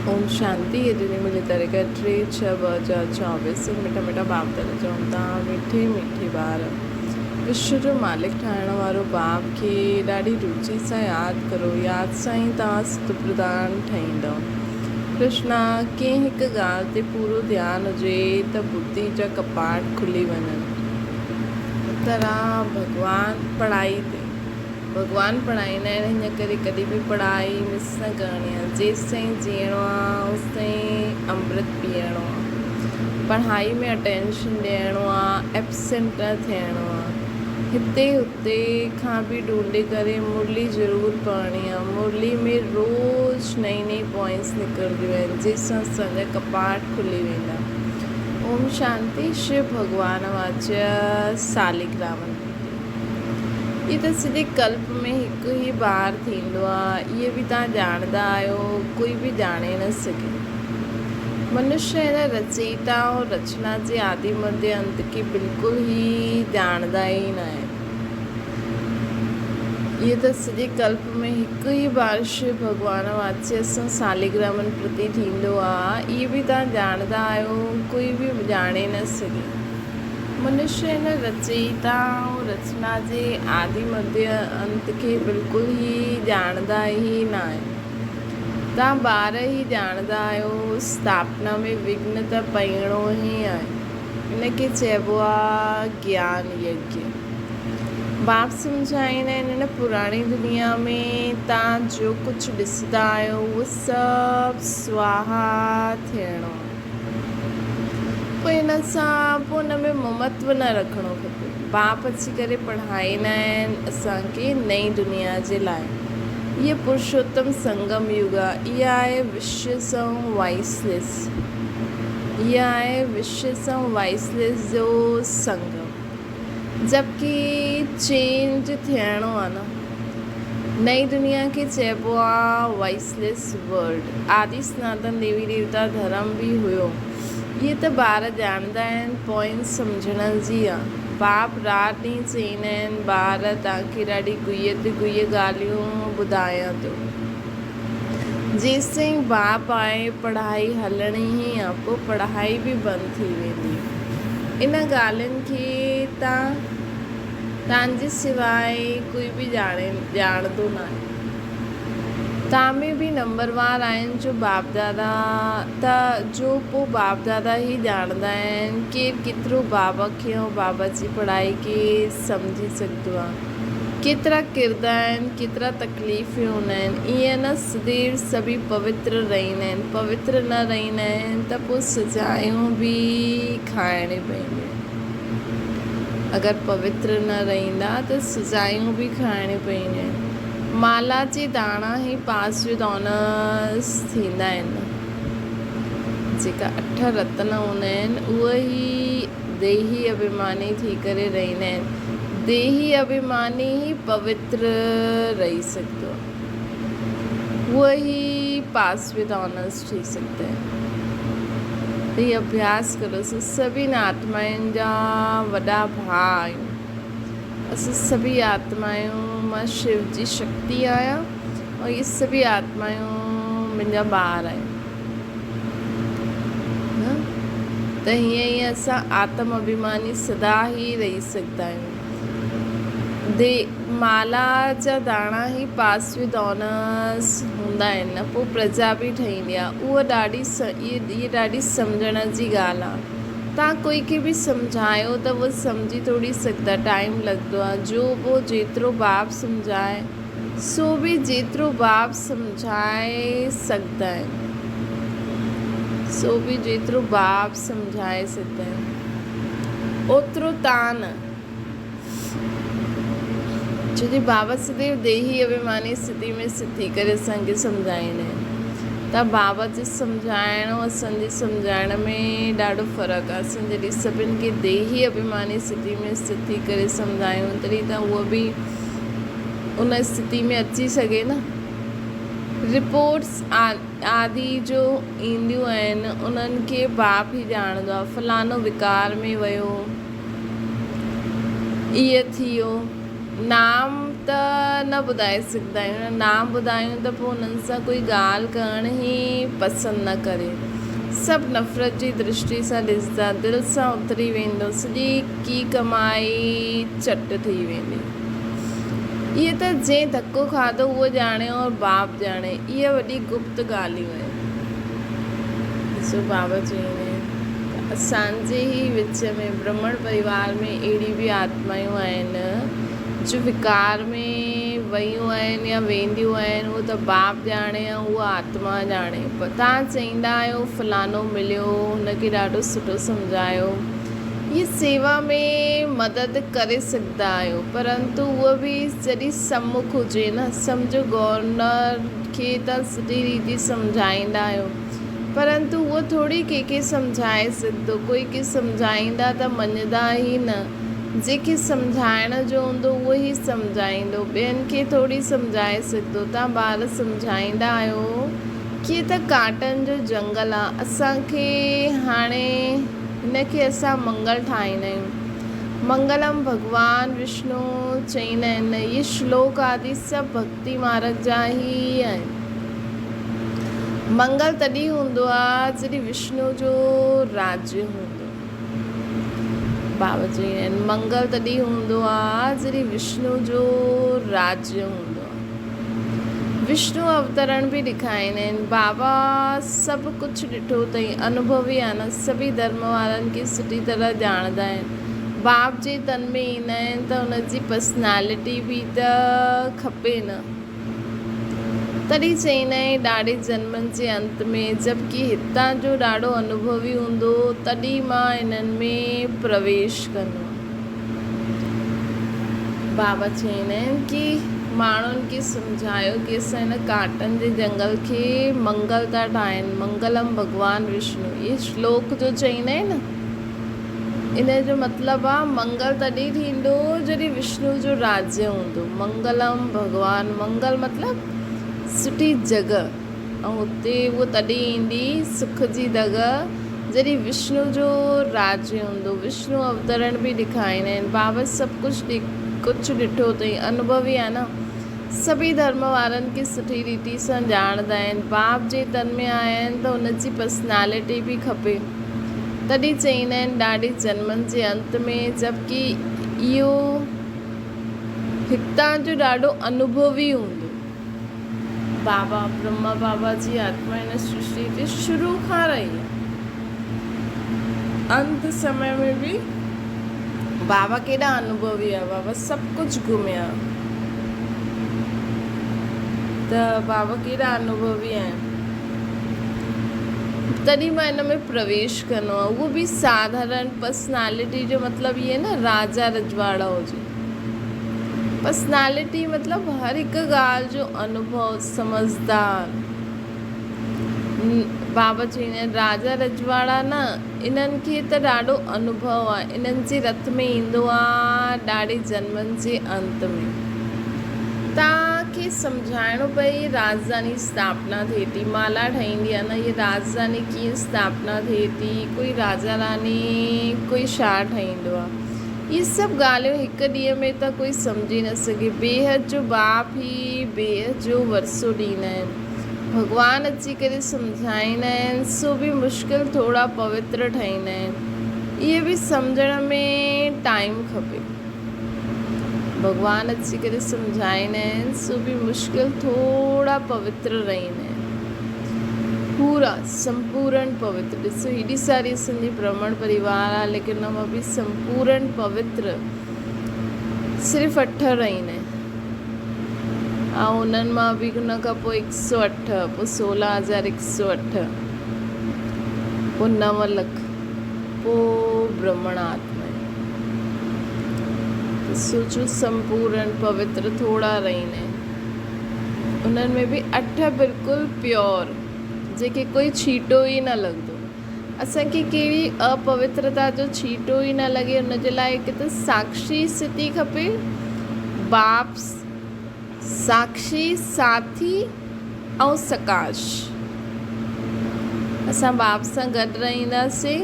ओम शांति। ये दुनिया में तारीख़ 3/6/2024 मिठा मिठा बाप दादा चवंदा मिठी मिठी ॿार विश्व जो मालिक ठाहिण वारो बाप खे ॾाढी रुचि सां यादि करो। यादि सां ई तव्हां सुख प्रधान ठहींदव। कृष्णा कंहिं हिकु ॻाल्हि ते पूरो ध्यानु हुजे त बुद्धि जा कपाट खुली वञनि। तरह भॻवान पढ़ाईंदा आहिनि, हिन करे कॾहिं बि पढ़ाई मिस न करणी आहे। जेसिताईं जीअणो आहे ओसिताईं अमृत पीअणो आहे। पढ़ाई में अटेंशन ॾियणो आहे, एब्सेंट न थियणो आहे। हिते हुते खां बि ढूंढे करे मुरली ज़रूरु पढ़णी आहे। मुरली में रोज़ु नई नई पॉइंट्स निकिरंदियूं आहिनि, जंहिंसां असांजा कपाट खुली वेंदा। ओम शांति। शिव भगवान वाच्य सालिग्रामन। ये त सिधे कल्प में हिकु ई बार थींदो आहे। इहे बि तव्हां ॼाणंदा आहियो, कोई बि ॼाणे न सघे। मनुष्य हिन रचयिता और रचना जे आदि मध्य अंत खे बिल्कुलु ई ॼाणंदा ई न आहिनि। इहे त सॼे कल्प में हिकु ई बार शिव भगवान वाच्य सां सालिग्रामन प्रति थींदो आहे। इहे बि तव्हां ॼाणंदा आहियो, कोई बि ॼाणे न सघे। मनुष्य हिन रचयिता और रचना जे आदि मध्य अंत खे बिल्कुलु ई ॼाणंदा ई न आहिनि। तव्हां ॿार ई ॼाणंदा आहियो, स्थापना में विघ्न त पइणो ई आहे। इनखे चइबो आहे ज्ञान यज्ञ। बाप सम्झाईंदा आहिनि, हिन पुराणी दुनिया में तव्हां जो कुझु ॾिसंदा आहियो उहो सभु स्वाहा थियणो आहे। पोइ हिन सां हुन में ममत्व न रखिणो खपे। बाप अची करे पढ़ाईंदा आहिनि असांखे नई दुनिया जे लाइ। इहा पुरुषोत्तम संगम युग आहे। इहा आहे विश्व सं वाइसलेस। इहा आहे विश्व सं वाइसलेस जो संगम। जबकि चेंज थियणो आहे न। नई दुनिया खे चइबो आहे वाइसलेस वर्ल्ड। आदि सनातन देवी देवता धर्म बि हुयो। इहे त ॿार ॼाणंदा आहिनि, पॉइंट सम्झण जी आहे। बाप राति ॾींहुं चईंदा आहिनि ॿार तव्हांखे ॾाढी गुइय ॻाल्हियूं ॿुधायां थो। जेसिताईं बाप आहे पढ़ाई हलणी ई आहे, पोइ पढ़ाई बि बंदि थी वेंदी। इन ॻाल्हियुनि खे तव्हांजे सवाइ कोई बि ॼाणंदो न आहे। तव्हां में बि नंबरवार आहिनि जो बाप दादा ई ॼाणंदा आहिनि। केरु केतिरो बाबा खे ऐं बाबा जी पढ़ाई खे सम्झी सघंदो आहे। केतिरा किरदा आहिनि, केतिरा तकलीफ़ूं हूंदा आहिनि। ईअं न सदैव सभी पवित्र रहंदा आहिनि। पवित्र न रहंदा आहिनि त पोइ सजायूं बि खाइणी पवंदियूं। अगरि पवित्र न रहंदा त सजायूं बि खाइणी पवंदियूं आहिनि। माला जे दाणा ई पास विद ऑनर्स थींदा आहिनि। जेका 8 रत्न हूंदा आहिनि उहे ई देही अभिमानी थी करे रहंदा आहिनि। देही अभिमानी ई पवित्र रही सघंदो आहे। उहे ई पास विद ऑनर्स थी सघंदा आहिनि। इहे अभ्यास करो। सभिनी आत्माउनि जा वॾा भाउ आहियूं। असां सभी आत्मायूं, मां शिव जी शक्ति आहियां और ये सभी आत्मायूं मुंहिंजा ॿार आहिनि। त हीअं ई असां आत्म अभिमानी सदा ई रही सघंदा आहियूं। माला जा दाणा ई पास विद ऑनर्स हूंदा आहिनि न, पोइ प्रजा बि ठहींदी आहे। उहा इहा ॾाढी सम्झण जी ॻाल्हि आहे। तव्हां कोई खे बि सम्झायो त उहो सम्झी थोरी सघंदा, टाइम लॻंदो आहे। जो वो जेतिरो बाप सम्झाए सो बि जेतिरो बाप सम्झाए सघंदा आहिनि। जेतिरो बाप सम्झाए सघंदा आहिनि ओतिरो तव्हां न। छोजी बाबा सदैव देही अभिमानी स्थिति में स्थिति करे असांखे सम्झाईंदा आहिनि। त बाबा जे सम्झाइण ऐं असांजे सम्झाइण में ॾाढो फ़र्क़ु आहे। असां जॾहिं सभिनि खे देही अभिमानी स्थिति में स्थिति करे सम्झायूं तॾहिं त उहो बि उन स्थिति में अची सघे न। रिपोर्ट्स आदि जो ईंदियूं आहिनि उन्हनि खे बाप ई ॼाणंदो आहे। फलानो विकार में वियो, इहो थियो। नाम त न ॿुधाए सघंदा आहियूं, नाम ॿुधायूं त पोइ उन्हनि सां कोई ॻाल्हि करण ई पसंदि न करे, सभु नफ़रत जी दृष्टि सां ॾिसंदा, दिलि सां उतरी वेंदो, सॼी की कमाई चट थी वेंदी। इहे त जंहिं धको खाधो उहो ॼाणे और बाप ॼाणे, इहे वॾी गुप्त ॻाल्हियूं आहिनि। ॾिसो बाबा चवंदा आहिनि असांजे ई विच में ब्राह्मण परिवार में अहिड़ी बि आत्मायूं आहिनि जो विकार में वयूं आहिनि या वेंदियूं आहिनि, उहो त बाप ॼाणे या उहा आत्मा ॼाणे। पर तव्हां चईंदा आहियो फलानो मिलियो, हुनखे ॾाढो सुठो सम्झायो, इहा सेवा में मदद करे सघंदा आहियो, परंतु उहो बि जॾहिं सम्मुख हुजे न, सम्झो गवर्नर खे त सुठी रीति सम्झाईंदा आहियो, परंतु उहो थोरी कंहिंखे सम्झाए सघंदो, कोई खे सम्झाईंदा त मञंदा ई न, जंहिंखे सम्झाइण जो हूंदो उहो ई सम्झाईंदो, ॿियनि खे थोरी सम्झाए सघंदो। तव्हां ॿार सम्झाईंदा आहियो कि त काटनि जो जंगल आहे, असांखे हाणे हिनखे असां मंगल ठाहींदा आहियूं, मंगलम भगवान विष्णु चईंदा आहिनि, इहे श्लोक आदि सभु भक्ति मार्ग जा ई आहिनि। मंगल तॾहिं हूंदो आहे जॾहिं विष्णु जो राज्य हूंदो। बाबा चईंदा आहिनि मंगल तॾहिं हूंदो आहे जॾहिं विष्णु जो राज्य हूंदो आहे। विष्णु अवतरण बि ॾेखारींदा आहिनि, बाबा सभु कुझु ॾिठो अथई, अनुभवी आहे न, सभी धर्म वारनि खे सुठी तरह ॼाणंदा आहिनि। बाप जे तन में ईंदा आहिनि त हुनजी पर्सनैलिटी बि त खपे न, तॾहिं चईंदा आहिनि ॾाढे जन्मनि जे अंत में, जबकि हितां जो ॾाढो अनुभवी हूंदो तॾहिं मां इन्हनि में प्रवेश कंदो। बाबा चईंदा आहिनि कि माण्हुनि खे सम्झायो कि असां हिन काटनि जे जंगल खे मंगल था ठाहिनि, मंगलम भगवान विष्णु, इहे श्लोक जो चईंदा आहिनि न, इन जो मतिलबु आहे मंगल तॾहिं थींदो जॾहिं विष्णु जो राज्य हूंदो। मंगलम भगवान, मंगल मतिलबु सुठी जॻह, ऐं हुते उहो तॾहिं ईंदी सुख जी जॻह जॾहिं विष्णु जो राज्य हूंदो। विष्णु अवतरण बि ॾेखारींदा आहिनि, बाबा सभु कुझु ॾिठो अथई, अनुभवी आहे न, सभी धर्म वारनि खे सुठी रीति सां ॼाणंदा आहिनि। बाप जे तन में आया आहिनि त हुनजी पर्सनैलिटी बि खपे, तॾहिं चईंदा आहिनि ॾाढे जन्मनि जे अंत में, जबकि इहो हितां जो ॾाढो अनुभवी हूंदो। बाबा ब्रह्मा बाबा जी आत्मा हिन सृष्टि ते शुरू खां रही आहे, अंत समय में भी बाबा केॾा अनुभवी आहे, बाबा सभु कुझु घुमिया, त बाबा केॾा अनुभवी आहिनि, तॾहिं मां हिन में प्रवेश कंदो आहे। उहो बि साधारण पर्सनैलिटी जो मतिलबु इहे न राजा रजवाड़ा हुजे, पर्सनैलिटी मतिलबु हर हिकु ॻाल्हि जो अनुभव, समझदार। बाबा चवंदा आहिनि राजा रजवाड़ा न, इन्हनि खे त ॾाढो अनुभव आहे, इन्हनि जे रथ में ईंदो आहे ॾाढे जन्मनि जे अंत में। तव्हांखे सम्झाइणो पए राजधानी स्थापना थिए थी, माला ठहींदी आहे न, इहे राजधानी कीअं स्थापना थिए थी, कोई राजा रानी कोई छा ठाहींदो आहे, इहे सभु ॻाल्हियूं हिकु ॾींहं में त कोई सम्झी न सघे। बेहद जो बाप ई बेहद जो वरसो ॾींदा आहिनि, भॻवान अची करे सम्झाईंदा आहिनि, सो बि मुश्किल थोरा पवित्र ठाहींदा आहिनि, इहे बि सम्झण में टाइम खपे। भॻवान अची करे सम्झाईंदा आहिनि, सो बि मुश्किल थोरा पवित्र रहंदा आहिनि, पूरा संपूर्ण पवित्र। ॾिसो हेॾी सारी असांजी ब्राह्मण परिवार आहे, लेकिन हुन मां बि संपूर्ण पवित्र सिर्फ़ु 8 रहंदा आहिनि, ऐं उन्हनि मां बि हुन खां पोइ 108, पोइ 16,108, पोइ 9 लख, पोइ ब्राह्मण आत्मा। सोचो संपूर्ण पवित्र थोड़ा रहंदा आहिनि, उन्हनि में बि 8 बिल्कुलु प्योर, जेके कोई छीटो ई न लॻंदो। असांखे कहिड़ी अपवित्रता जो छीटो ई न लॻे, हुनजे लाइ हिकु त साक्षी स्थिति खपे, बाप साक्षी साथी ऐं सकाश। असां बाप सां गॾु रहंदासीं,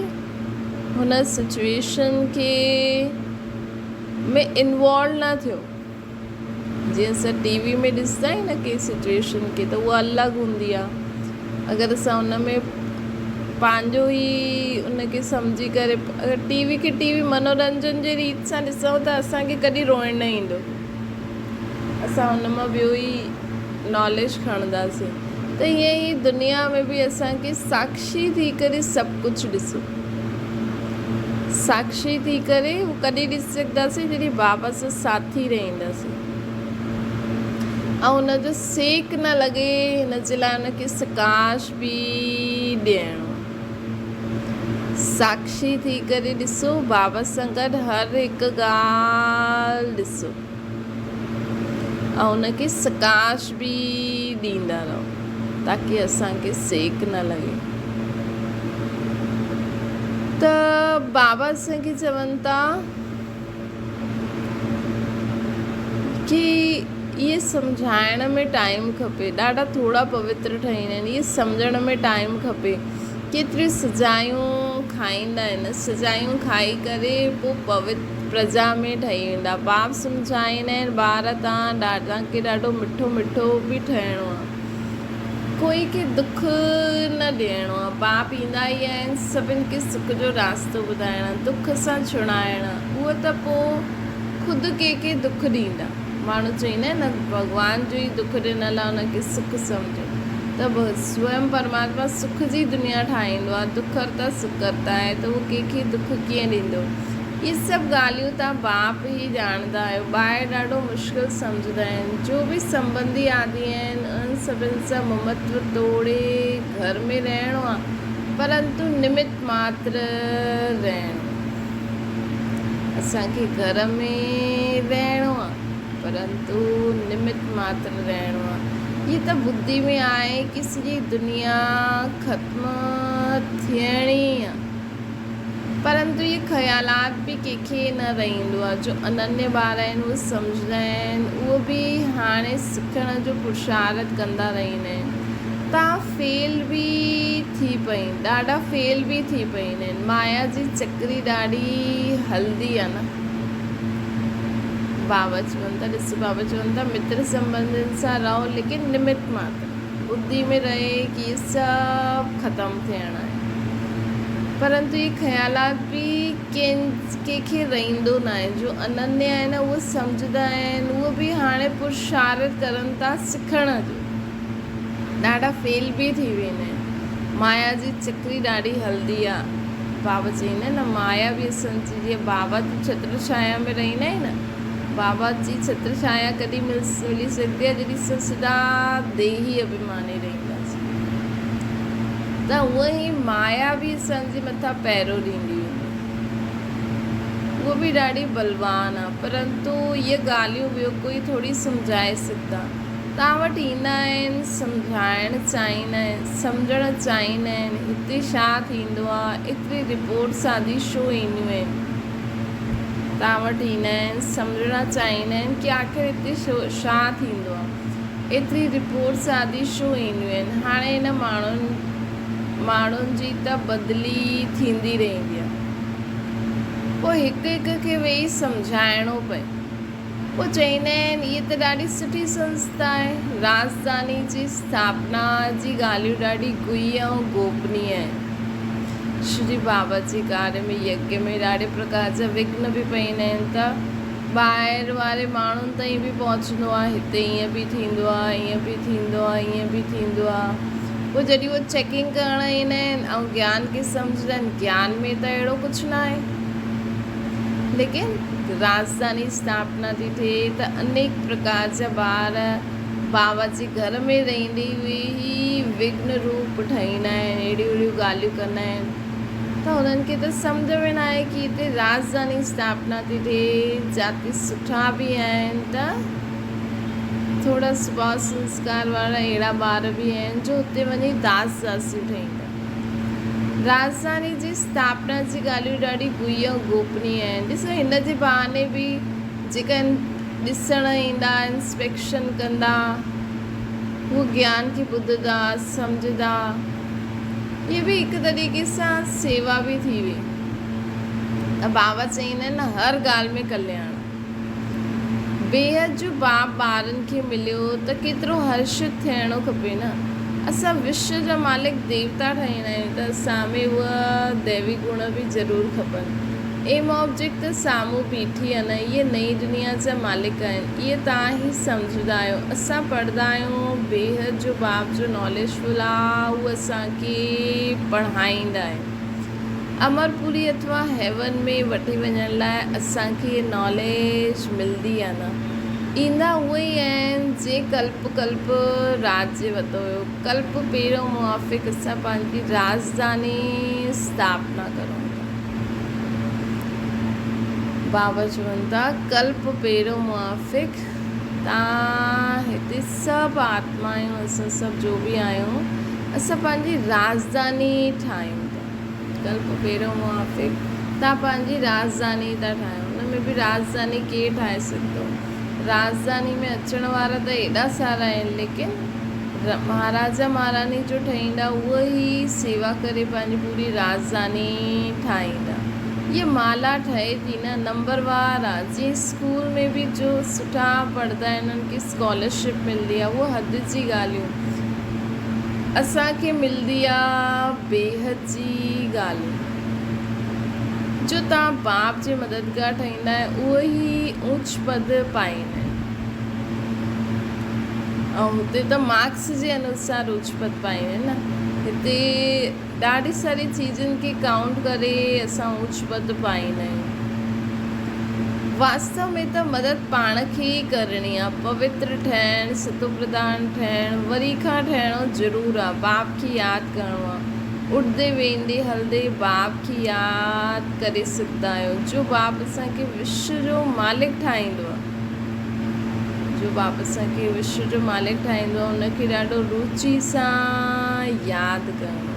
हुन सिचुएशन खे में इन्वॉल्व न थियो, जीअं असां टीवी में ॾिसंदा आहियूं न कंहिं सिचुएशन खे त उहा अलॻि हूंदी आहे। अगरि असां उन में पंहिंजो ई उनखे सम्झी करे अगरि टीवी खे टीवी मनोरंजन जे रीत सां ॾिसूं त असांखे कॾहिं रोइण न ईंदो, असां उन मां ॿियो ई नॉलेज खणंदासीं। त ईअं ई दुनिया में बि असांखे साक्षी थी करे सभु कुझु ॾिसो। साक्षी थी करे उहो कॾहिं ॾिसी सघंदासीं जॾहिं बाबा सां साथी रहंदासीं ऐं हुनजो सेक न लॻे, हिन जे लाइ हुनखे सकाश बि ॾियणो। साक्षी थी करे ॾिसो, बाबा सां गॾु हर हिकु ॻाल्हि ॾिसो ऐं हुनखे सकाश बि ॾींदा रहो ताकी असांखे सेक न लॻे। त बाबा असांखे चवनि था कि इहे सम्झाइण में टाइम खपे, ॾाढा थोरा पवित्र ठहींदा आहिनि, इहे सम्झण में टाइम खपे। केतिरियूं सजायूं खाईंदा आहिनि, सजायूं खाई करे पोइ पवित्र प्रजा में ठही वेंदा। बाप सम्झाईंदा आहिनि ॿार तव्हांखे ॾाढो मिठो मिठो बि ठहिणो आहे, कोई खे दुख न ॾियणो आहे। बाप ईंदा ई आहिनि सभिनि खे सुख जो रास्तो ॿुधाइणु, दुख सां छुड़ाइणु। उहो त पोइ ख़ुदि कंहिंखे दुख ॾींदा। माण्हू चईंदा आहिनि न भॻवान जो ई दुख ॾिनल आहे, हुनखे सुख सम्झो। त स्वयं परमात्मा सुख जी दुनिया ठाहींदो आहे, दुख करता सुख करता आहे, त उहो कंहिंखे दुख कीअं ॾींदो। इहे सभु ॻाल्हियूं तव्हां बाप ई ॼाणंदा आहियो। ॿाहिरि ॾाढो मुश्किल सम्झंदा आहिनि। जो बि संबंधी आदि आहिनि उन्हनि सभिनि सां ममत्व तोड़े घर में रहणो आहे, परंतु निमित मात्र रहणो। असांखे घर में रहणो आहे परंतु निमित मात्र रहणो आहे। ये त बुद्धि में आहे कि सॼी दुनिया ख़त्म थियणी आहे, परंतु ये ख़्यालात बि कंहिंखे न रहंदो आहे। जो अनन्य ॿार आहिनि उहे सम्झंदा आहिनि, उहो बि हाणे सिखण जो पुरुषार्थ कंदा रहंदा आहिनि। तव्हां फेल बि थी पई, ॾाढा फेल बि थी पईंदा आहिनि। माया जी चक्री ॾाढी हलंदी आहे न। बाबा चवनि था, ॾिसो बाबा चवनि था मित्र संबंधनि सां रहो, लेकिन निमित मात्र बुद्धि में रहे कि ये सभु ख़त्म थियणा आहे। परंतु ये ख़्यालात बि कंहिंखे रहंदो न आहे। जो अनन्य आहे न उहे सम्झंदा आहिनि, उहे बि हाणे पुरुषार्थ करनि था सिखण जो, ॾाढा फेल बि थी वेंदा आहिनि। माया जी चक्री ॾाढी हलंदी आहे। बाबा चईंदा आहिनि न माया बि असांजी, जीअं बाबा जी छत्र छाया में रहंदा आहिनि न, बाबा जी छत्र छाया कॾहिं मिली सघंदी आहे जॾहिं असां सदा देही अभिमानी रहंदासीं। त उहा ई माया बि असांजे मथां पैरो ॾींदी वेंदी, उहा बि ॾाढी बलवान आहे। परंतु इहे ॻाल्हियूं ॿियो कोई थोरी सम्झाए सघंदा। तव्हां वटि ईंदा आहिनि, सम्झाइणु चाहींदा आहिनि, सम्झणु चाहींदा आहिनि, हिते छा थींदो आहे, एतिरी रिपोर्ट्स आदि छो ईंदियूं आहिनि। तव्हां वटि ईंदा आहिनि, सम्झणु चाहींदा आहिनि कि आख़िर हिते छा थींदो आहे, एतिरी रिपोर्ट्स आदि छो ईंदियूं आहिनि। हाणे हिन माण्हुनि जी त बदिली थींदी रहंदी आहे, पोइ हिकु हिकु खे वेही सम्झाइणो पए। पोइ चईंदा आहिनि इहा त ॾाढी सुठी संस्था आहे, राजधानी जी स्थापना जी ॻाल्हियूं ॾाढी गुही ऐं गोपनीय आहिनि। श्री बाबा जी कार्य में यज्ञ में ॾाढे प्रकार जा विघ्न बि पईंदा आहिनि, त ॿाहिरि वारे माण्हुनि ताईं बि पहुचंदो आहे। हिते ईअं बि थींदो आहे, ईअं बि थींदो आहे, ईअं बि थींदो आहे। पोइ जॾहिं उहे चेकिंग करण ईंदा आहिनि ऐं ज्ञान खे सम्झंदा आहिनि, ज्ञान में त अहिड़ो कुझु न आहे, लेकिन राजधानी स्थापना थी थिए त अनेक प्रकार जा ॿार बाबा जे घर में रहंदे हुए ई विघ्न रूप ठाहींदा आहिनि, अहिड़ियूं अहिड़ियूं ॻाल्हियूं कंदा आहिनि। त उन्हनि खे त सम्झ में न आहे कि हिते राजधानी स्थापना थी थिए, जाति सुठा बि आहिनि, त थोरा स्वभाव संस्कार वारा अहिड़ा ॿार बि आहिनि जो हुते वञी दास दासियूं ठहींदा। राजधानी जी स्थापना जी ॻाल्हियूं ॾाढी गुही ऐं गोपनीय आहिनि। ॾिसो हिन जे बहाने बि जेका ॾिसणु ईंदा, इंस्पेक्शन कंदा, उहो ज्ञान खे ॿुधंदा, सम्झंदा। इहे बि हिकु तरीक़े सां सेवा बि थी वई। त बाबा चईंदा आहिनि न हर ॻाल्हि में कल्याण, बेहद जो बाप ॿारनि खे मिलियो त केतिरो हर्षित थियणो खपे न। असां विश्व जा मालिक देवता ठाहींदा आहियूं त असां में उहा दैवी गुण बि ज़रूरु खपनि। एम ऑब्जेक्ट त साम्हूं बीठी आहे न, इहे नई दुनिया जा मालिक आहिनि, इहे तव्हां ई सम्झंदा आहियो। असां पढ़ंदा आहियूं बेहद जो बाप जो नॉलेजफुल आहे, उहो असांखे पढ़ाईंदा आहिनि। अमरपुरी अथवा हेवन में वठी वञण लाइ असांखे नॉलेज मिलंदी आहे न। ईंदा उहे ई आहिनि जे कल्प राज्य वरितो हुयो। कल्प पहिरियों मुआफ़िक़ असां पंहिंजी राजधानी स्थापना करूं था। बाबा चवनि था कल्प पहिरियों मुआफ़िक़ तव्हां हिते सभु आत्मायूं असां सभु जो बि आहियूं, असां पंहिंजी राजधानी ठाहियूं था। कल्प पहिरियों मुआफ़िक़ तव्हां पंहिंजी राजधानी था ठाहियो। हुन में बि राजधानी केरु ठाहे सघंदो? राजधानी में अचण वारा त एॾा सारा आहिनि, लेकिन महाराजा महारानी जो ठाहींदा उहा ई सेवा करे पंहिंजी पूरी राजधानी ठाहींदा। ये माला ठहे थी न, नंबरवार आहे। जीअं स्कूल में बि जो सुठा पढ़ंदा आहिनि उन्हनि खे स्कॉलरशिप मिलंदी आहे, उहा हद जी ॻाल्हियूं असांखे मिलंदी आहे। बेहद जी ॻाल्हियूं जो तव्हां बाप जे मददगार ठाहींदा आहियो उहो ई ऊच पद पाईंदा आहिनि। ऐं हुते त मार्क्स जे अनुसार ऊच पद पाईंदा आहिनि न। हिते ॾाढी सारी चीज़ुनि खे काउंट करे असां ऊच पद पाईंदा आहियूं। वास्तव में त मदद पाण खे ई करणी आहे। पवित्र ठहिणु, सतो प्रधान ठहिणु, वरी खां ठहिणो ज़रूरु आहे। बाप खे यादि करिणो आहे। उठंदे वेंदे हलंदे बाप खे यादि करे सघंदा आहियो। जो बाप असांखे विश्व जो मालिक ठाहींदो आहे, जो बाप असांखे विश्व जो मालिक ठाहींदो आहे, उनखे ॾाढो रुचि सां यादि करिणो।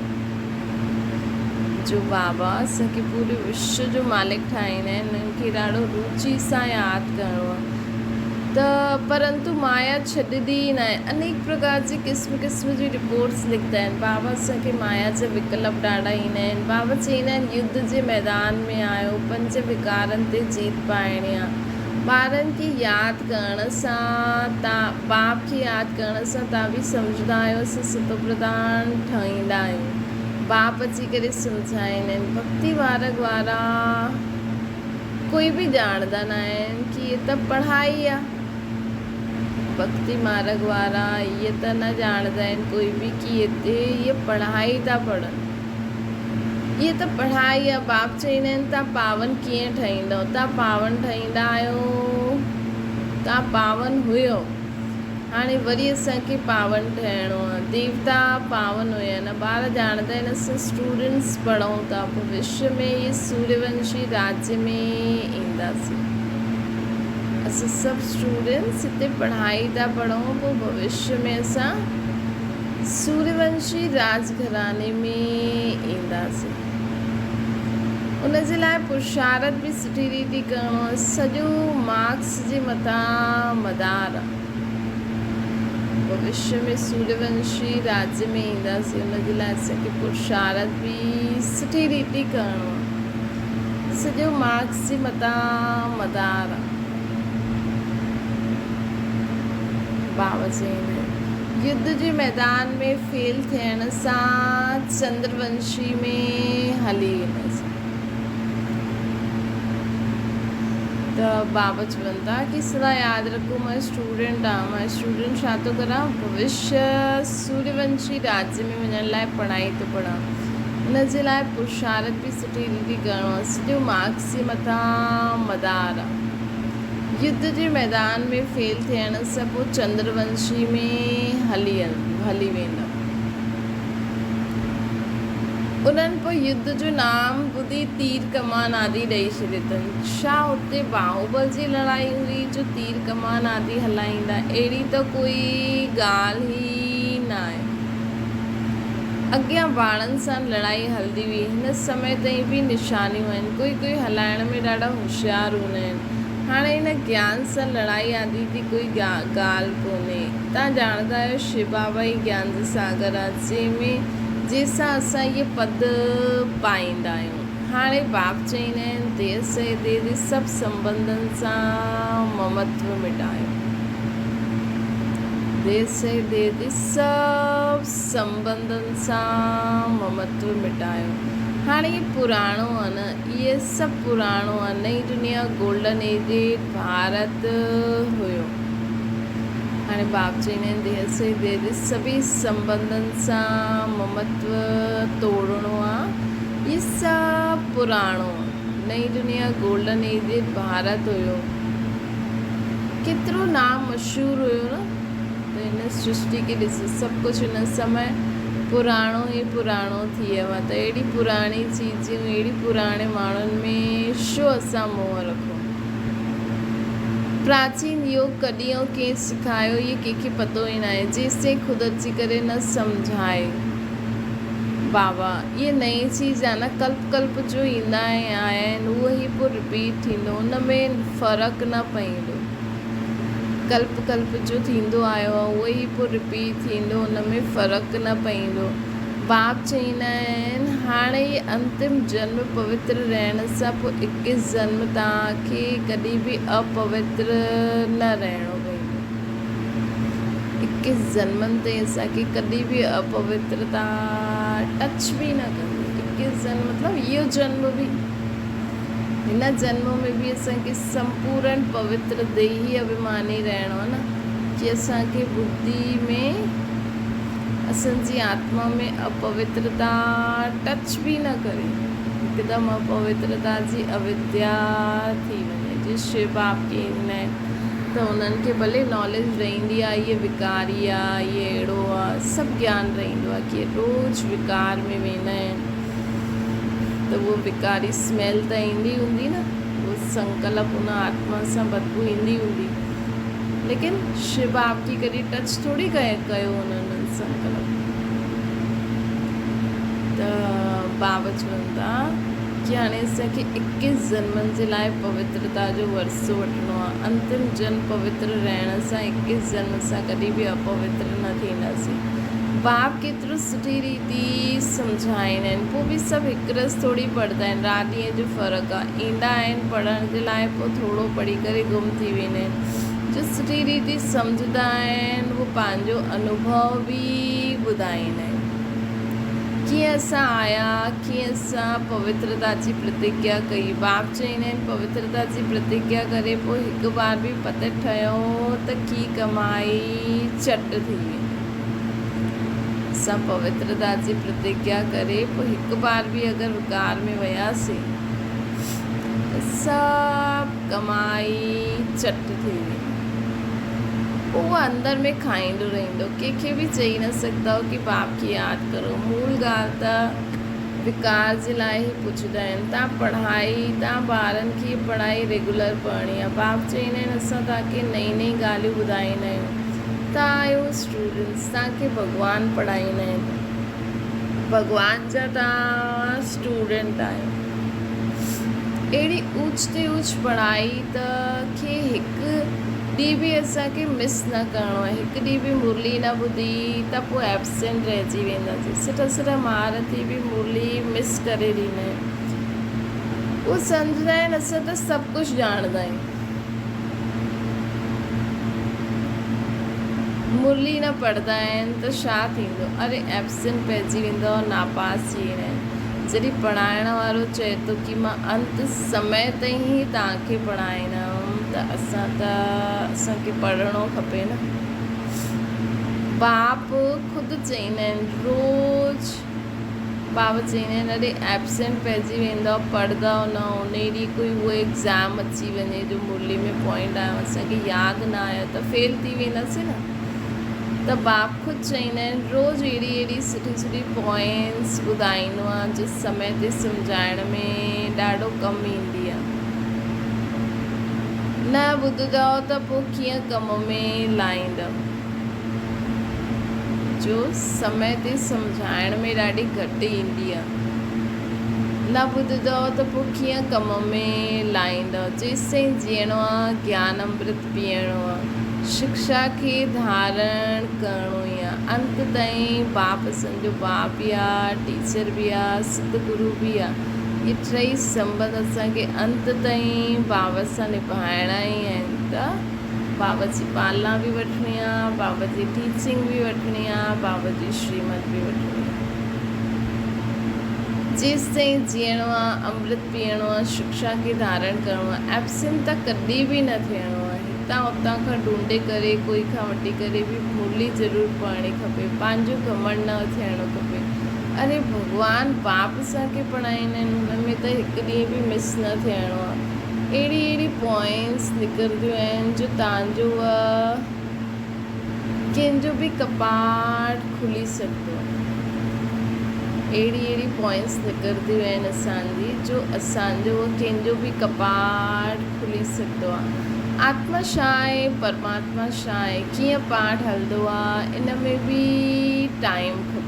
जो बाबा असांखे पूरे विश्व जो मालिक ठाहींदा आहिनि, उन्हनि खे ॾाढो रुचि सां यादि करिणो आहे। त परंतु माया छॾंदी न आहे। अनेक प्रकार जी क़िस्म जी रिपोर्ट्स लिखंदा आहिनि। बाबा असांखे माया जा विकल्प ॾाढा ईंदा आहिनि। बाबा चईंदा आहिनि युद्ध जे मैदान में आयो, 5 विकारनि ते जीत पाइणी आहे। ॿारनि खे यादि करण सां बाप खे यादि करण सां तव्हां बि सम्झंदा आहियो असां सतो प्रधान ठाहींदा आहियूं। बाप अची करे सम्झाईंदा आहिनि। भक्ति मार्ग वारा कोई बि ॼाणंदा न आहिनि कि इहे त पढ़ाई आहे। भक्ति मार्ग वारा इहे त न ॼाणंदा आहिनि कोई बि कि हिते इहे पढ़ाई था पढ़नि। इहे त पढ़ाई आहे। बाप चईंदा आहिनि तव्हां पावन कीअं ठहींदव? तव्हां पावन ठहींदा आहियो, तव्हां पावन हुयो, हाणे वरी असांखे पावन ठहिणो आहे। देवता पावन हुया न, ॿार ॼाणंदा आहिनि असां स्टूडेंट्स पढ़ूं था, भविष्य में इहे सूर्यवंशी राज्य में ईंदासीं। असां सभु स्टूडेंट्स हिते पढ़ाई था पढ़ूं, पोइ भविष्य में असां सूर्यवंशी राजघराने में ईंदासीं। उन जे लाइ पुरुषारत बि सुठी रीति करिणो आहे। सॼो मार्क्स जे मथां मदार आहे। भविष्य में सूर्यवंशी राज्य में ईंदासीं, उन जे लाइ असांखे पुरुषारत बि सुठी रीति करिणो आहे। सॼो मार्क्स जे मथां मदार आहे। बाबा चईंदा आहिनि युद्ध जे मैदान में फेल थियण सां चंद्रवंशी में हली वेंदासीं। त बाबा चवनि था कि सदा यादि रखो मां स्टूडेंट आहियां। मां स्टूडेंट छा थो करां? भविष्य सूर्यवंशी राज्य में वञण लाइ पढ़ाई थो पढ़ां। हुन जे लाइ पुरुषारत बि सुठी रीति करिणो आहे। सॼो मार्क्स जे मथां मदार आहे। युद्ध जे मैदान में फेल थियण सां पोइ चंद्रवंशी में हली वेंदा। उन्हनि पोइ युद्ध जो नाम ॿुधी तीर कमान आदि ॾेई छॾे अथनि। छा हुते बाहुबल जी लड़ाई हुई जो तीर कमान आदि हलाईंदा? अहिड़ी त कोई ॻाल्हि ई न आहे। अॻियां बाणनि सां लड़ाई हलंदी हुई। हिन समय ताईं बि निशानियूं आहिनि। कोई हलाइण में ॾाढा होशियारु हूंदा आहिनि। हाणे हिन ज्ञान सां लड़ाई आदि जी कोई ॻाल्हि कोन्हे। तव्हां ॼाणंदा आहियो शिव बाबा ई ज्ञान जो सागर आहे, जंहिंसां असां इहे पद पाईंदा आहियूं। हाणे बाप चईंदा आहिनि देर से देर सभु संबंधनि सां ममत्व मिटायो। देर से देर सभु संबंधनि सां ममत्व मिटायो। हाणे ये पुराणो आहे न, इहे सभु पुराणो आहे। नई दुनिया गोल्डन एज भारत हुयो। हाणे बाप चईंदा आहिनि देर से देर सभी संबंधनि सां ममत्व तोड़णो आहे। ये सब पुराणो आहे। नई दुनिया गोल्डन एज भारत हुयो। केतिरो नाम मशहूरु हुयो न। त हिन सृष्टि खे ॾिसो, सभु कुझु हिन समय पुराणो ई पुराणो थी वियो आहे। त अहिड़ी पुराणी चीजूं, अहिड़ी पुराणे माण्हुनि में छो असां मोह रखूं। प्राचीन योग कॾहिं ऐं कंहिं सेखारियो इहे कंहिंखे पतो ई न आहे, जेसिताईं ख़ुदि अची करे न सम्झाए। बाबा ये नई चीज़ आहे न, कल्प कल्प जो ईंदा आया आहिनि उहो ई पोइ रिपीट थींदो, उन में फ़र्क़ु न पवंदो। कल्प कल्प जो थींदो आयो आहे उहो ई पोइ रिपीट थींदो, उन में फ़र्क़ु न पवंदो। बाप चईंदा आहिनि हाणे ये अंतिम जन्म पवित्र रहण सां पोइ 21 जन्म तव्हांखे कॾहिं बि अपवित्र न रहणो पवंदो। 21 जन्मनि ते असांखे कॾहिं बि अपवित्रता टच बि न कंदी। 21 जन्म मतिलबु इहो जन्म बि, हिन जन्म में बि असांखे संपूर्ण पवित्र देही अभिमानी रहणो आहे न, कि असांखे बुद्धि में, असांजी आत्मा में अपवित्रता टच बि न करे, हिकदमि अपवित्रता जी अविद्या थी वञे। जे शिव बाप के ईंदा आहिनि त उन्हनि खे भले नॉलेज रहंदी आहे इहे विकारी आहे, इहे अहिड़ो आहे, सभु ज्ञान रहंदो आहे कि रोज़ु विकार में वेंदा आहिनि त उहो विकारी स्मेल त ईंदी हूंदी न, उहो संकल्प उन आत्मा सां बदबू ईंदी हूंदी, लेकिन शिव बाप की कॾहिं टच थोड़ी कयो उन्हनि संकल्प। त बाबा चवनि था कि हाणे असांखे 21 जन्मनि जे लाइ पवित्रता जो वरसो वठिणो आहे। अंतिम जन्म पवित्र रहण सां 21 जन्म सां कॾहिं बि अपवित्र न थींदासीं। बाप केतिरो सुठी रीति सम्झाईंदा आहिनि, पोइ बि सभु हिकु रस थोरी पढ़ंदा आहिनि। राति ॾींहं जो फ़र्क़ु आहे, ईंदा आहिनि पढ़ण जे लाइ, पोइ थोरो पढ़ी करे गुम थी वेंदा आहिनि। जो सुठी रीति सम्झंदा आहिनि उहो पंहिंजो अनुभव बि ॿुधाईंदा आहिनि, कीअं असां आया, कीअं असां पवित्रता जी प्रतिज्ञा कई। बाप चईंदा आहिनि पवित्रता जी प्रतिज्ञा करे पोइ हिकु बार बि पते ठहियो त की कमाई चट थी वेंदी। असां पवित्रता जी प्रतिज्ञा करे पोइ हिकु बार बि अगरि विकार में वियासीं त सभु कमाई चट थी वेंदी। उहो अंदर में खाईंदो रहंदो, कंहिंखे बि चई न सघंदो कि बाप खे यादि करो। मूल ॻाल्हि त विकार जे लाइ ई पुछंदा आहिनि। तव्हां पढ़ाई, तव्हां ॿारनि खे पढ़ाई रेगुलर पढ़णी आहे। बाप चईंदा आहिनि असां तव्हांखे नई नई ॻाल्हियूं ॿुधाईंदा आहियूं। तव्हां आहियो स्टूडेंट्स, तव्हांखे भॻवानु पढ़ाईंदा आहिनि, भॻवान जा तव्हां स्टूडेंट आहियो। अहिड़ी ऊच ते ऊच पढ़ाई त खे हिकु ॾींहुं बि असांखे मिस न करिणो आहे। हिकु ॾींहुं बि मुरली न ॿुधी त पोइ एब्सेंट रहिजी वेंदासीं। सुठा सुठा ॿार थी बि मुरली मिस करे ॾींदा आहिनि। उहे सम्झंदा आहिनि असां त सभु कुझु ॼाणंदा आहियूं। मुरली न पढ़ंदा आहिनि त छा थींदो, अरे एब्सेंट पइजी वेंदो, नापास थी वेंदा आहिनि। जॾहिं पढ़ाइण वारो चए थो कि मां अंत समय ताईं ई तव्हांखे पढ़ाईंदमि त असांखे पढ़णो खपे न। बाप ख़ुदि चईंदा आहिनि रोज़ु, बाबा चईंदा आहिनि अरे एब्सेंट पइजी वेंदो, पढ़ंदो न, उन ॾींहुं कोई उहो एग्ज़ाम अची वञे जो मुरली में पॉइंट आयो, असांखे यादि न आयो त फेल थी वेंदासीं न। त बाप ख़ुदि चईंदा आहिनि रोज़ु अहिड़ी सुठी सुठी पॉइंट्स ॿुधाईंदो आहे जो समय ते सम्झाइण में ॾाढो कमु ईंदी आहे। न ॿुधंदव त पोइ कीअं कम में लाहींदव। जो समय ते सम्झाइण में ॾाढी घटि ईंदी आहे, न ॿुधंदव त पोइ कीअं कम में लाहींदव। जेसिताईं जीअणो आहे ज्ञान अमृत पीअणो आहे, शिक्षा खे धारण करिणो ई आहे। अंत ताईं बाप असांजो बाप बि आहे, टीचर बि आहे, सतगुरु बि आहे। ये टई संबंध असांखे अंत ताईं बाबा सां निभाइणा ई आहिनि। त बाबा जी पालना बि वठणी आहे, बाबा जी टीचिंग बि वठणी आहे, बाबा जी श्रीमत बि वठणी आहे। जेसि ताईं जीअणो आहे, अमृत पीअणो आहे, शिक्षा खे धारण करिणो आहे, एब्सेंट त कॾहिं बि न थियणो आहे। हितां हुतां खां ढूंढे करे कोई खां वठी करे बि मुरली ज़रूरु पढ़णी खपे। पंहिंजो घमंड न थियणो खपे। अरे भॻवान बाप असांखे पढ़ाईंदा आहिनि, हुन में त हिकु ॾींहुं बि मिस न थियणो आहे। अहिड़ी पॉइंट्स निकिरंदियूं आहिनि जो तव्हांजो कंहिंजो बि कपाट खुली सघंदो आहे। अहिड़ी पॉइंट्स निकिरंदियूं आहिनि असांजी जो असांजो कंहिंजो बि कपाट खुली सघंदो आहे। आत्मा छा आहे, परमात्मा छा आहे, कीअं पाठ हलंदो आहे, इन में बि टाइम खपे।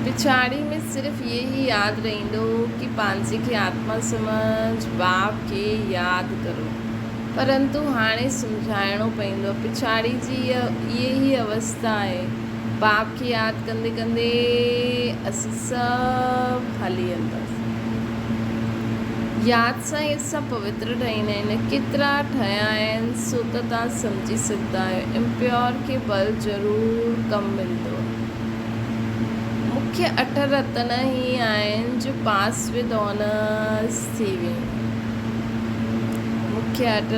पिछाड़ी में सिर्फ़ु ये ही यादि रहंदो कि पंहिंजे खे आत्मा समझ, बाप खे यादि करो, परंतु हाणे सम्झाइणो पवंदो। पिछाड़ी जी ये ही अवस्था आहे। बाप खे यादि कंदे कंदे असीं सभु हली वेंदासीं। यादि सां ई असां पवित्र ठहींदा आहिनि। केतिरा ठहिया आहिनि सो त तव्हां सम्झी सघंदा आहियो। इम्प्योर खे बल ज़रूरु कमु मिलंदो। मुख्य 8 रतन ही आहिनि जो पास विद ऑनर्स थी वेंदा। मुख्य 8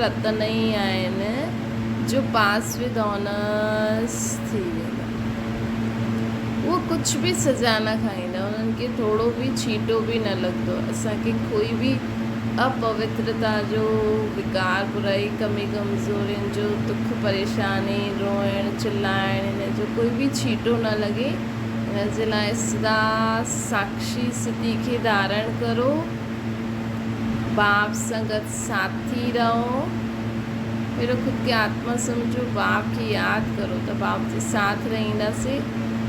रतन ही आहिनि जो पास विद ऑनर्स थी वेंदा। उहो कुझु बि सज़ा न खाईंदा, उन्हनि खे थोरो बि छीटो बि न लॻंदो। असांखे कोई बि अपवित्रता जो, विकार, बुराई, कमी कमज़ोरियुनि जो, दुख परेशानी, रोइणु चिल्लाइणु, इन जो कोई बि छीटो न लॻे। इन जे लाइ सदा साक्षी स्थिति खे धारण करो, बाप संगत साथी रहो। पहिरियों ख़ुदि खे आत्मा सम्झो, बाप खे यादि करो त बाप जे साथ रहींदासीं।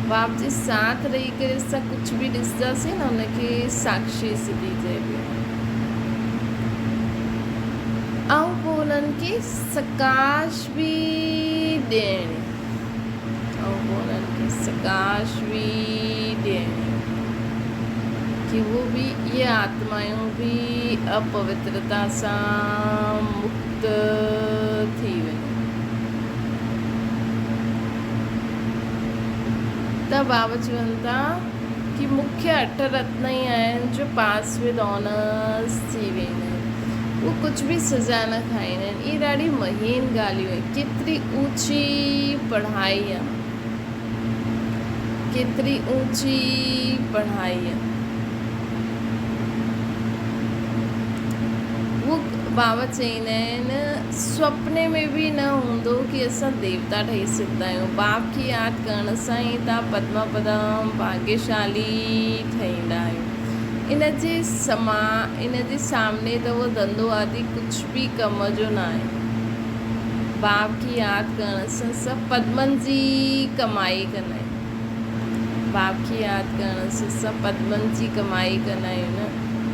बाप जे साथ रही करे असां कुझु बि ॾिसंदासीं न, हुनखे साक्षी स्थिति चइबी आहे। ऐं पोइ हुननि खे सकाश बि ॾियणी, सकाश भी ॾियणी कि वो भी, ये आत्मायूं भी अपवित्रता सां मुक्त थी वञे। त बाबा चवनि था कि मुख्य 8 रत्न ई आहिनि जो पास विद ऑनर्स थी वेंदा आहिनि। वो कुझु बि सज़ा न खाईंदा आहिनि। इहे ॾाढी महीन ॻाल्हियूं आहिनि। केतिरी ऊची पढ़ाई आहे, केतिरी ऊची पढ़ाई आहे। वो बाबा चवंदा आहिनि सुपिने में बि न हूंदो कि असां देवता ठही सघंदा आहियूं। बाप खे यादि करण सां ई तव्हां पद्मा पदम भाग्यशाली ठहींदा आहियो। इन जे सामने त उहो धंधो आदि कुझु बि कम जो न आहे। बाप खे यादि करण सां सभु पद्मनि जी कमाई कंदा आहियूं। बाप खे यादि करण सां सभु पद्मनि जी कमाई कंदा आहियूं न।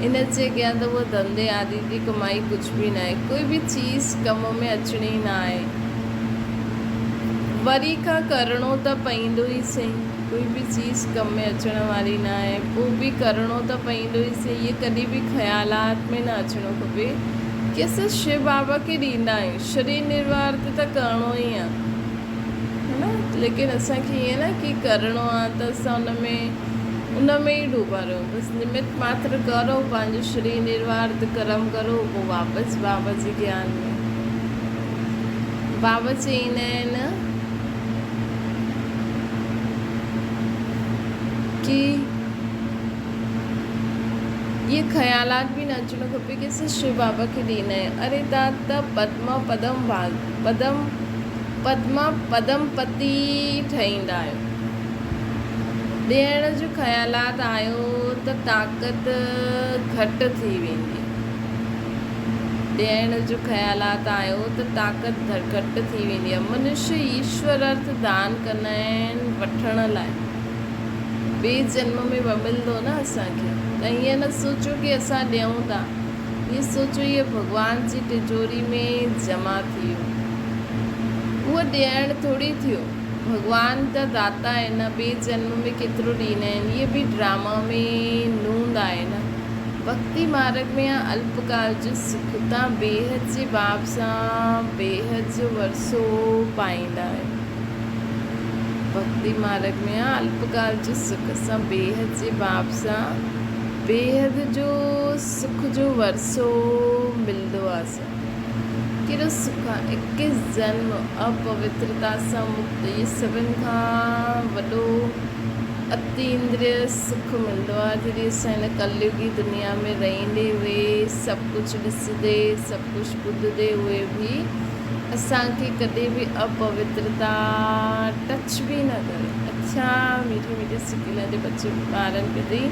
इन जे अॻियां त उहो धंधे आदि जी कमाई कुझु बि न आहे। कोई बि चीज़ कम में अचणी न आहे। वरी खां करिणो त पवंदो ई सही। कोई बि चीज़ कम में अचण वारी न आहे, पोइ बि करिणो त पवंदो ई सही। इहे कॾहिं बि ख़्यालात में न अचिणो खपे कि असां शिव बाबा खे ॾींदा आहियूं। शरीर निर्वाह त करिणो ई आहे, है न। लेकिन असांखे ईअं न कि करिणो आहे त असां उन में ई डूबा रहो। बसि निमित मात्र करो, पंहिंजो शरीर निर्वाह कर्म करो, पोइ वापसि बाबा जे ज्ञान में। बाबा चवंदा आहिनि कि ये ख़्यालात बि न अचणो खपे कि असां शिव बाबा खे ॾींदा आहियूं। अरे तव्हां त पद्मा पदमपति ठहींदा आहियो। ॾियण जो ख़्यालात आयो त ताक़त घटि थी वेंदी। ॾियण जो ख़्यालात आयो त ताक़त घटि थी वेंदी आहे। मनुष्य ईश्वर अर्थ दान कंदा आहिनि वठण लाइ। ॿिए जन्म में मिलंदो न असांखे। त ईअं न सोचो कि असां ॾियूं था, ईअं सोचो इहे भॻवान जी तिजोरी में जमा थी वियो। उहो ॾियणु थोरी थियो। भगवान त दाता है न, ॿिए जन्म में केतिरो ॾींदा आहिनि, इहे बि ड्रामा में नूंद आहे न। भक्ति मार्ग में अल्पकाल जो सुख तव्हां बेहद जे बाब सां बेहद जो वरसो पाईंदा आहियो। भक्ति मार्ग में अल्पकाल जो सुख सां बेहद जे बाब सां बेहद जो सुख जो वरसो मिलंदो आहे। कहिड़ो सुख आहे, 21 जन्म अपवित्रता सां मुक्त, इहे सभिनि खां वॾो अतीन्द्रिय सुख मिलंदो आहे। जॾहिं असां हिन कलयुगी दुनिया में रहंदे हुए सभु कुझु ॾिसंदे सभु कुझु ॿुधंदे हुए बि असांखे कॾहिं बि अपवित्रता टच बि न करे। अच्छा मीठे मीठे सिकिल जे बच्चे ॿारनि खे दी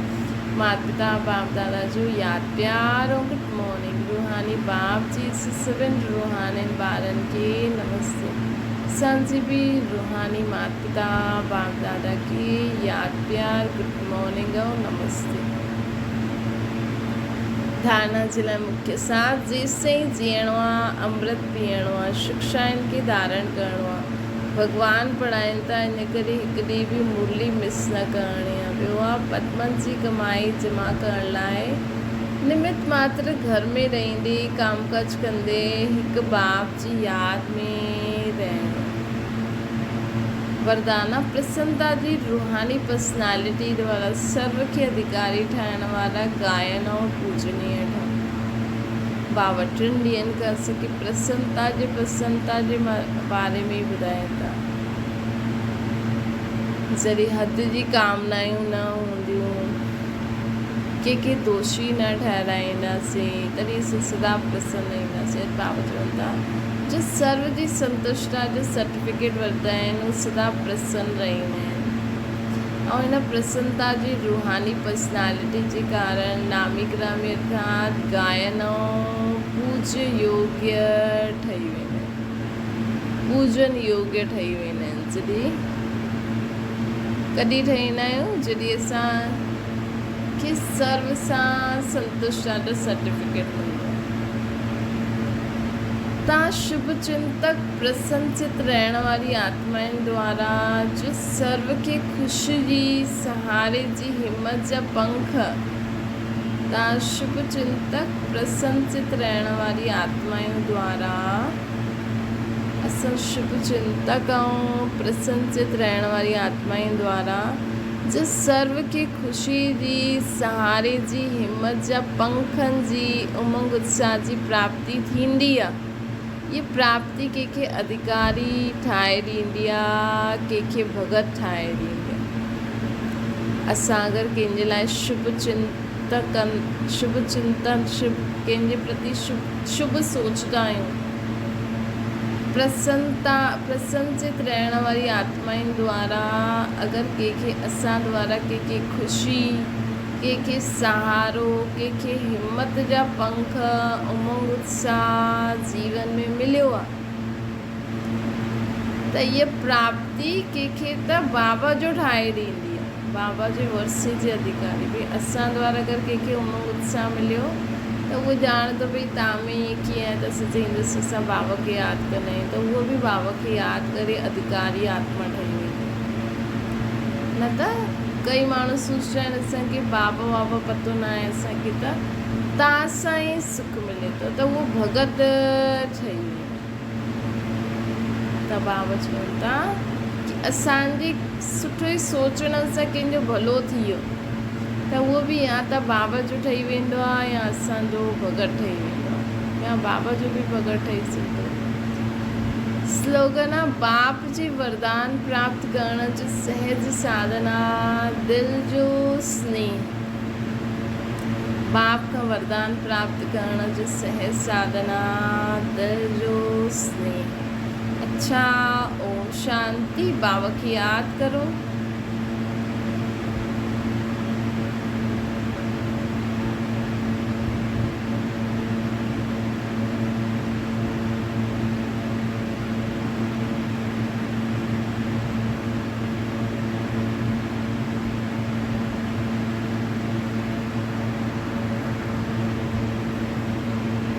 माता पिता बाप दादा जो यादि प्यार और गुड मॉर्निंग। रूहानी बाप जी सभिनि रूहानी ॿारनि खे नमस्ते। असांजी बि रूहानी माता पिता बाप दादा की यादि प्यार गुड मॉर्निंग और नमस्ते। धारणा जे लाइ मुख्य साथ, जेसिताईं जीअणो आहे अमृत पीअणो आहे, शिक्षाउनि खे धारण करिणो आहे। भॻवान पढ़ाइनि था, इन करे हिकु ॾींहुं बि मुरली मिस न करणी आहे। ॿियो आहे पद्मनि जी कमाई जमा करण लाइ निमित मात्र घर में रहंदे कामकाज कंदे हिकु बाप जी यादि में रहणो। वरदाना प्रसन्नता जी रूहानी पर्सनैलिटी वारा सर्व खे अधिकारी ठाहिण वारा गायन और पूजनीय ठहनि। बाबा 3 ॾींहंनि खां असांखे प्रसन्नता जे बारे में ॿुधाइनि था। जॾहिं हद जी कामनायूं न हूंदियूं, कंहिंखे दोषी न ठहिराईंदासीं, तॾहिं असां सदा प्रसन्न ईंदासीं। बाबा चवनि था जो सर्व जी संतुष्टा जो सर्टिफिकेट वठंदा आहिनि उहे सदा प्रसन्न रहंदा आहिनि। ऐं हिन प्रसन्नता जी रूहानी पर्सनैलिटी जे कारण नामी ग्रामी अर्थात गायन ऐं पूज्य योग्य ठही वेंदा आहिनि, पूजन योग्य ठही वेंदा आहिनि। जॾहिं कॾहिं ठहींदा आहियूं, जॾहिं असांखे सर्व सां संतुष्टा जो सर्टिफिकेट मिलंदो आहे। तव्हां शुभ चिंतक प्रसन्नचित रहण वारी आत्माउनि द्वारा जो सर्व खे ख़ुशी जी सहारे जी हिम्मत जा पंख, तव्हां शुभ चिंतक प्रसन्नचित रहण वारी आत्माउनि द्वारा, असां शुभ चिंतक ऐं प्रसन्नचित रहण वारी आत्माउनि द्वारा जो सर्व खे ख़ुशी जी सहारे जी हिम्मत जा पंखनि जी उमंग उत्साह जी प्राप्ति थींदी आहे। ये प्राप्ति कंहिंखे अधिकारी ठाहे ॾींदी आहे, कंहिंखे भगत ठाहे ॾींदी आहे। असां अगरि कंहिंजे लाइ शुभ चिंतन कंहिंजे प्रति शुभ सोचंदा आहियूं, प्रसन्नचित रहण वारी आत्माउनि द्वारा अगरि कंहिंखे असां द्वारा कंहिंखे ख़ुशी, कंहिंखे सहारो, कंहिंखे हिम्मत जा पंख उमंग उत्साह जीवन में मिलियो आहे, त इहा प्राप्ति कंहिंखे त बाबा जो ठाहे ॾींदी आहे। बाबा जे वर्से जे अधिकारी भई असां द्वारा अगरि कंहिंखे उमंग उत्साह मिलियो त उहो ॼाण त भई तव्हां में ईअं कीअं आहे, त असां चईंदुसि असां बाबा खे यादि कंदा आहियूं, त उहो बि बाबा खे यादि करे अधिकारी आत्मा ठही वेंदी। न त कई माण्हू सोचंदा आहिनि असांखे बाबा वाबा पतो न आहे असांखे, त तव्हां सां ई सुख मिले थो, त उहो भगत ठही वेंदो। त बाबा चवनि था कि असांजे सुठो ई सोचण सां कंहिंजो भलो थी वियो त उहो बि या त बाबा जो ठही वेंदो आहे या असांजो भगत ठही वेंदो आहे, या बाबा जो बि भगत ठही सघंदो आहे। स्लोगन आहे बाप जी वरदान प्राप्त करण जो सहज साधना दिल जो स्नेह। बाप का वरदान प्राप्त करण जो सहज साधना दिल जो स्नेह। अच्छा, ओम शांति। बाबा की याद करो।